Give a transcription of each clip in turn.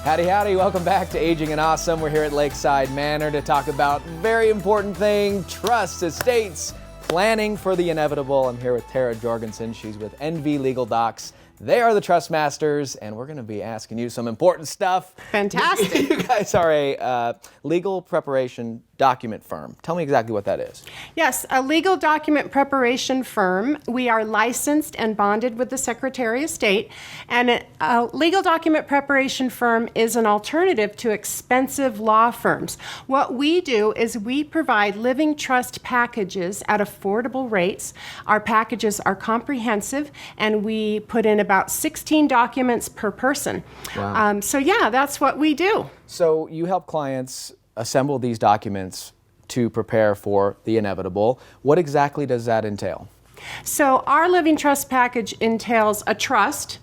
Howdy, howdy. Welcome back to Aging and Awesome. We're here at Lakeside Manor to talk about very important thing, trust, estates, planning for the inevitable. I'm here with Tara Jorgensen. She's with NV Legal Docs. They are the TrustMasters, and we're going to be asking you some important stuff. Fantastic. You guys are a legal preparation document firm. Tell me exactly what that is. Yes, a legal document preparation firm. We are licensed and bonded with the Secretary of State, and a legal document preparation firm is an alternative to expensive law firms. What we do is we provide living trust packages at affordable rates. Our packages are comprehensive, and we put in about 16 documents per person. Wow. So yeah, that's what we do. So you help clients assemble these documents to prepare for the inevitable. What exactly does that entail? So our living trust package entails a trust,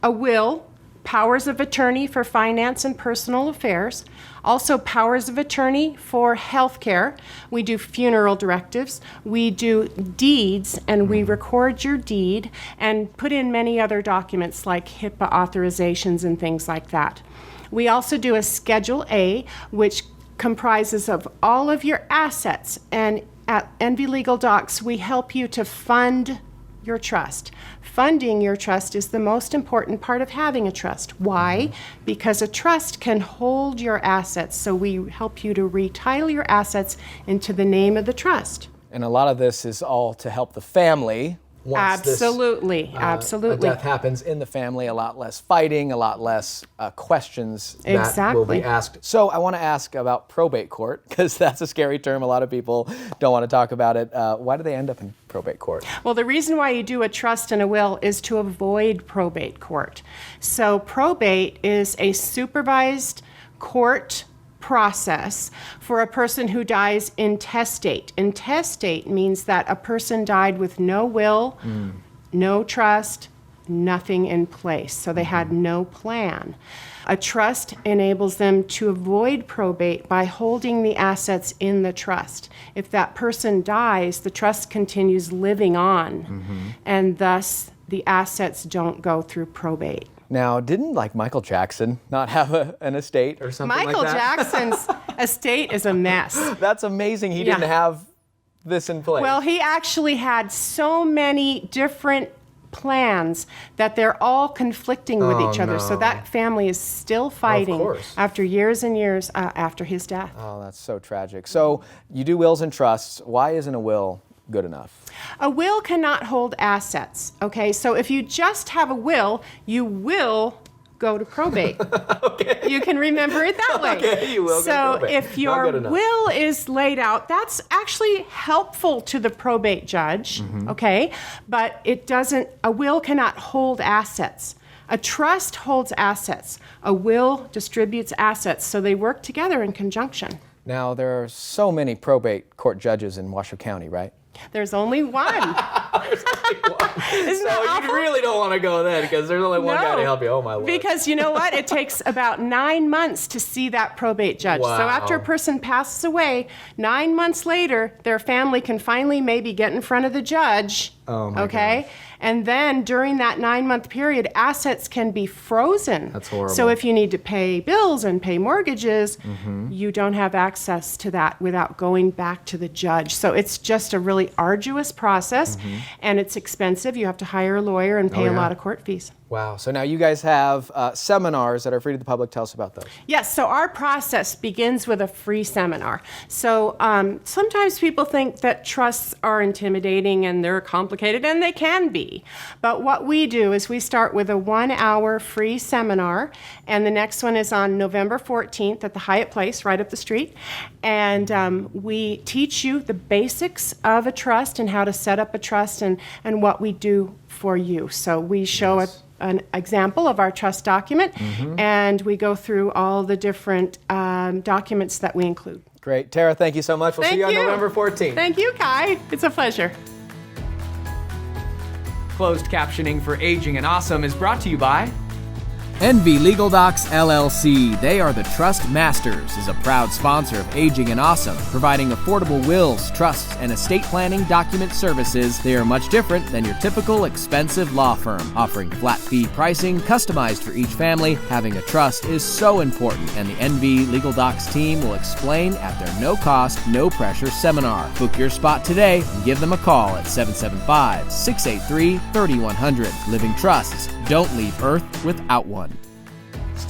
a will, powers of attorney for finance and personal affairs, also powers of attorney for health care. We do funeral directives, we do deeds, and we record your deed and put in many other documents like HIPAA authorizations and things like that. We also do a Schedule A, which comprises of all of your assets, and at NV Legal Docs we help you to fund your trust. Funding your trust is the most important part of having a trust. Why? Because a trust can hold your assets, so we help you to retitle your assets into the name of the trust. And a lot of this is all to help the family. Once Absolutely. a death happens in the family, a lot less fighting, a lot less questions that will be asked. So I want to ask about probate court, because that's a scary term. A lot of people don't want to talk about it. Why do they end up in probate court? Well, the reason why you do a trust and a will is to avoid probate court. So probate is a supervised court process for a person who dies intestate. Intestate means that a person died with no will, no trust, nothing in place. So they had no plan. A trust enables them to avoid probate by holding the assets in the trust. If that person dies, the trust continues living on, and thus the assets don't go through probate. Now, didn't Michael Jackson not have an estate or something like that? Michael Jackson's estate is a mess. That's amazing he didn't have this in place. Well, he actually had so many different plans that they're all conflicting with each other. So that family is still fighting after years and years after his death. Oh, that's so tragic. So you do wills and trusts. Why isn't a will good enough? A will cannot hold assets, okay? So if you just have a will, you will go to probate. Okay. You can remember it that way. Okay, you will go to probate. So if your will is laid out, that's actually helpful to the probate judge, okay? But a will cannot hold assets. A trust holds assets. A will distributes assets, so they work together in conjunction. Now, there are so many probate court judges in Washoe County, right? There's only one. There's only one. Isn't So you really don't want to go then, because there's only one guy to help you. Oh, my Lord. Because you know what? It takes about 9 months to see that probate judge. Wow. So after a person passes away, 9 months later, their family can finally maybe get in front of the judge. Oh, my gosh. And then during that 9-month period, assets can be frozen. That's horrible. So if you need to pay bills and pay mortgages, you don't have access to that without going back to the judge. So it's just a really arduous process, and it's expensive. You have to hire a lawyer and pay a lot of court fees. Wow. So now you guys have seminars that are free to the public. Tell us about those. Yes, so our process begins with a free seminar. So sometimes people think that trusts are intimidating and they're complicated, and they can be. But what we do is we start with a 1-hour free seminar, and the next one is on November 14th at the Hyatt Place right up the street. And we teach you the basics of a trust and how to set up a trust and what we do for you. So we show an example of our trust document, and we go through all the different documents that we include. Great. Tara, thank you so much. We'll see you on November 14th. Thank you, Kai. It's a pleasure. Closed captioning for Aging and Awesome is brought to you by NV Legal Docs LLC, they are the TrustMasters, is a proud sponsor of Aging and Awesome, providing affordable wills, trusts, and estate planning document services. They are much different than your typical expensive law firm, offering flat fee pricing customized for each family. Having a trust is so important, and the NV Legal Docs team will explain at their no-cost, no-pressure seminar. Book your spot today and give them a call at 775-683-3100. Living trusts, don't leave Earth without one.